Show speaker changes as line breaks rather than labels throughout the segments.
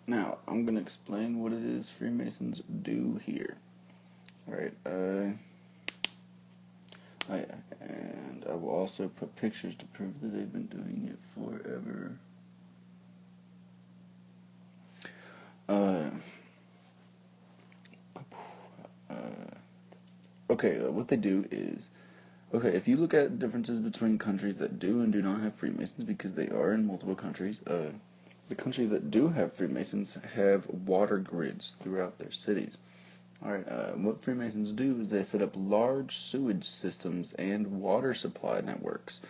Now, I'm going to explain what it is Freemasons do here. Alright, and I will also put pictures to prove that they've been doing it forever. What they do is, if you look at differences between countries that do and do not have Freemasons, because they are in multiple countries, the countries that do have Freemasons have water grids throughout their cities. Alright, what Freemasons do is they set up large sewage systems and water supply networks.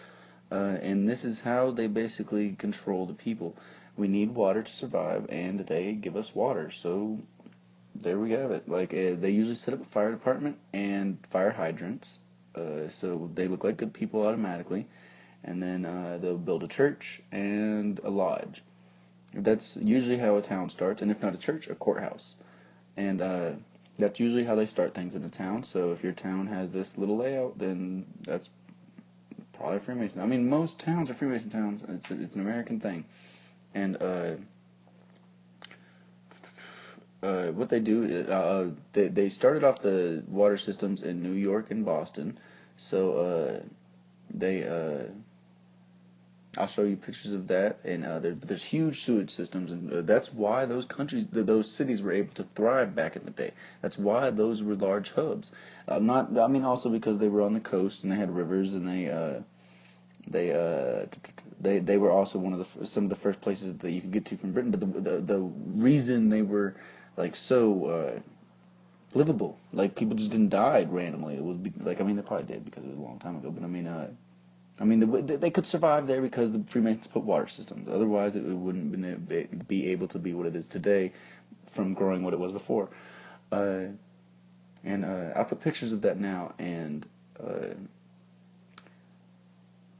And this is how they basically control the people. We need water to survive, and they give us water. So there we have it. Like they usually set up a fire department and fire hydrants, so they look like good people automatically. And then they'll build a church and a lodge. That's usually how a town starts, and if not a church, a courthouse. And that's usually how they start things in a town. So if your town has this little layout, then that's probably Freemason. I mean, most towns are Freemason towns. It's an American thing. And what they do is they started off the water systems in New York and Boston. So I'll show you pictures of that, and there's huge sewage systems, and that's why those cities were able to thrive back in the day. That's why those were large hubs. Also because they were on the coast and they had rivers, and they were also some of the first places that you could get to from Britain. But the reason they were like so livable, like people just didn't die randomly. It was they probably did because it was a long time ago. But they could survive there because the Freemasons put water systems. Otherwise, it wouldn't be able to be what it is today from growing what it was before. I'll put pictures of that now, and I'm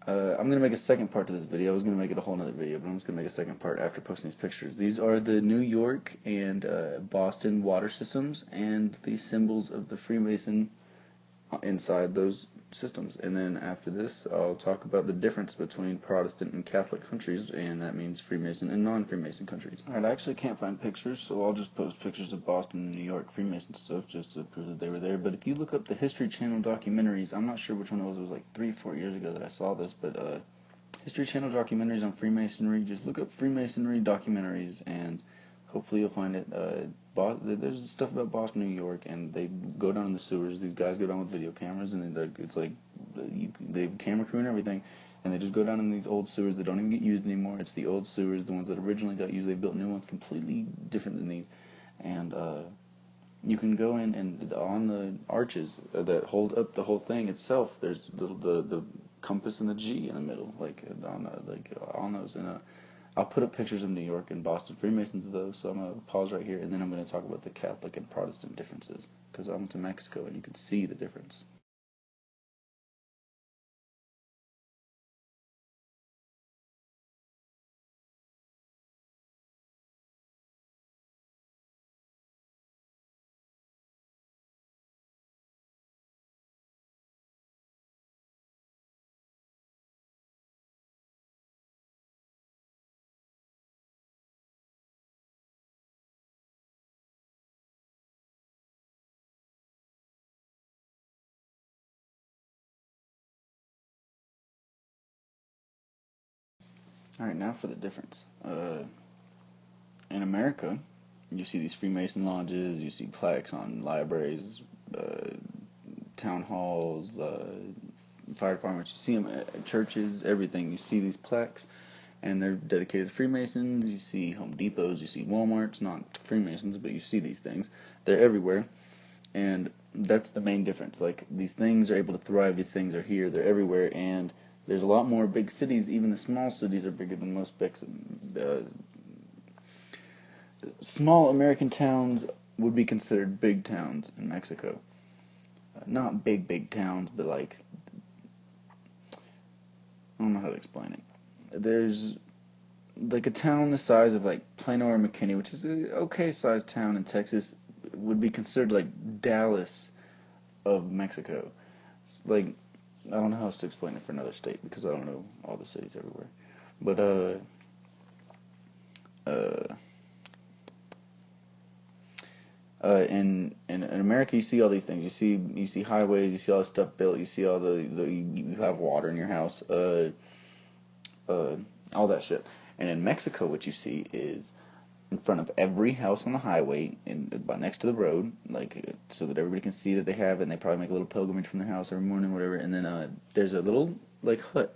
going to make a second part to this video. I was going to make it a whole other video, but I'm just going to make a second part after posting these pictures. These are the New York and Boston water systems and the symbols of the Freemason inside those systems. And then after this, I'll talk about the difference between Protestant and Catholic countries, and that means Freemason and non-Freemason countries. Alright, I actually can't find pictures, so I'll just post pictures of Boston and New York Freemason stuff just to prove that they were there. But if you look up the History Channel documentaries, I'm not sure which one it was like 3-4 years ago that I saw this, but History Channel documentaries on Freemasonry, just look up Freemasonry documentaries, and hopefully you'll find it. There's stuff about Boston, New York, and they go down in the sewers. These guys go down with video cameras, and it's like they have a camera crew and everything, and they just go down in these old sewers that don't even get used anymore. It's the old sewers, the ones that originally got used. They built new ones completely different than these, and you can go in, and on the arches that hold up the whole thing itself, there's the compass and the G in the middle, on those. And I'll put up pictures of New York and Boston Freemasons though, so I'm going to pause right here, and then I'm going to talk about the Catholic and Protestant differences, because I went to Mexico and you can see the difference. Alright, now for the difference. In America, you see these Freemason lodges, you see plaques on libraries, town halls, fire departments, you see them at churches, everything. You see these plaques, and they're dedicated to Freemasons. You see Home Depots, you see Walmarts, not Freemasons, but you see these things. They're everywhere, and that's the main difference. Like, these things are able to thrive, these things are here, they're everywhere, and there's a lot more big cities. Even the small cities are bigger than most big small American towns would be considered big towns in Mexico. Not big towns, but I don't know how to explain it. There's like a town the size of like Plano or McKinney, which is an okay sized town in Texas, would be considered like Dallas of Mexico. It's like, I don't know how else to explain it for another state because I don't know all the cities everywhere. But in America, you see all these things. You see highways. You see all this stuff built. You see all you have water in your house. All that shit. And in Mexico, what you see is in front of every house on the highway, about next to the road, like so that everybody can see that they have it. And they probably make a little pilgrimage from their house every morning, whatever. And then there's a little like hut.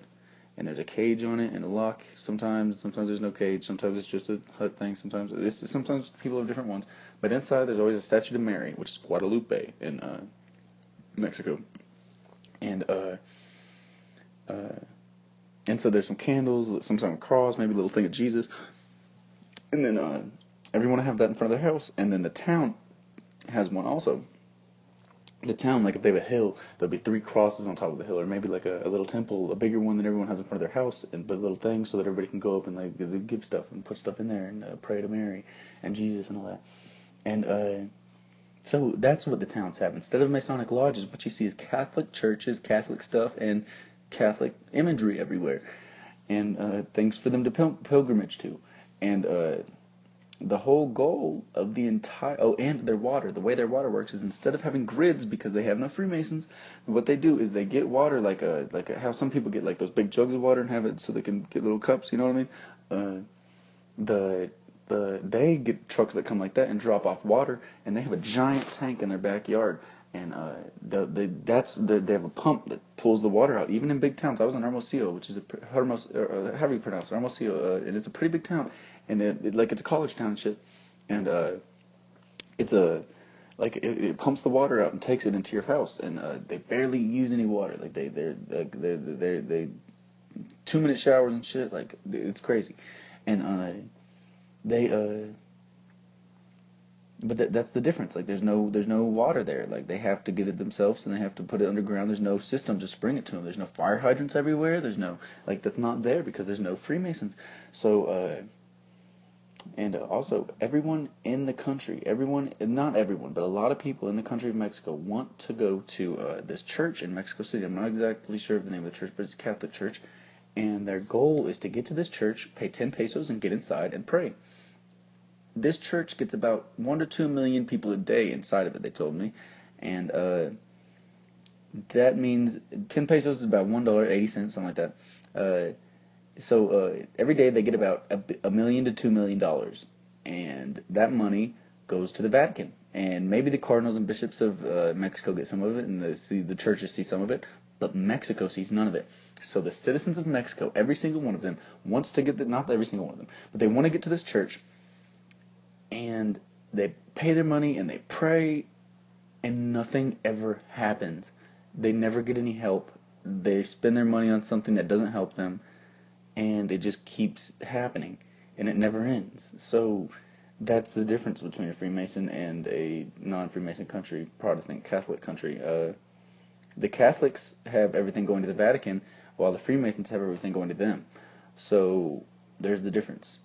And there's a cage on it and a lock. Sometimes there's no cage. Sometimes it's just a hut thing. Sometimes people have different ones. But inside there's always a statue of Mary, which is Guadalupe in Mexico. And so there's some candles, sometimes a cross, maybe a little thing of Jesus. And then everyone will have that in front of their house. And then the town has one also. The town, like if they have a hill, there'll be 3 crosses on top of the hill, or maybe like a little temple, a bigger one than everyone has in front of their house, and but a little thing so that everybody can go up and like give stuff and put stuff in there and pray to Mary and Jesus and all that. And so that's what the towns have. Instead of Masonic lodges, what you see is Catholic churches, Catholic stuff, and Catholic imagery everywhere, and things for them to pilgrimage to, and the whole goal of the entire... Oh, and their water. The way their water works is instead of having grids, because they have no Freemasons, what they do is they get water like how some people get like those big jugs of water and have it so they can get little cups, you know what I mean? They get trucks that come like that and drop off water, and they have a giant tank in their backyard, and they have a pump that pulls the water out, even in big towns. I was in Hermosillo, which is how do you pronounce it? Hermosillo, and it's a pretty big town, and it's a college town and shit, and it pumps the water out and takes it into your house, and they barely use any water. Like they 2-minute showers and shit. Like it's crazy, and but that's the difference. Like there's no water there. Like they have to get it themselves, and they have to put it underground. There's no system to bring it to them. There's no fire hydrants everywhere. There's no that's not there because there's no Freemasons. So and also everyone in the country, not everyone, but a lot of people in the country of Mexico want to go to this church in Mexico City. I'm not exactly sure of the name of the church, but it's a Catholic church, and their goal is to get to this church, pay 10 pesos, and get inside and pray. This church gets about 1 to 2 million people a day inside of it, they told me. And that means 10 pesos is about $1.80, something like that. So every day they get about $1 million to $2 million. And that money goes to the Vatican. And maybe the cardinals and bishops of Mexico get some of it, and the churches see some of it. But Mexico sees none of it. So the citizens of Mexico, every single one of them, wants to get not every single one of them, but they want to get to this church. And they pay their money and they pray, and nothing ever happens. They never get any help. They spend their money on something that doesn't help them, and it just keeps happening, and it never ends. So that's the difference between a Freemason and a non-Freemason country, Protestant Catholic country. The Catholics have everything going to the Vatican, while the Freemasons have everything going to them. So there's the difference.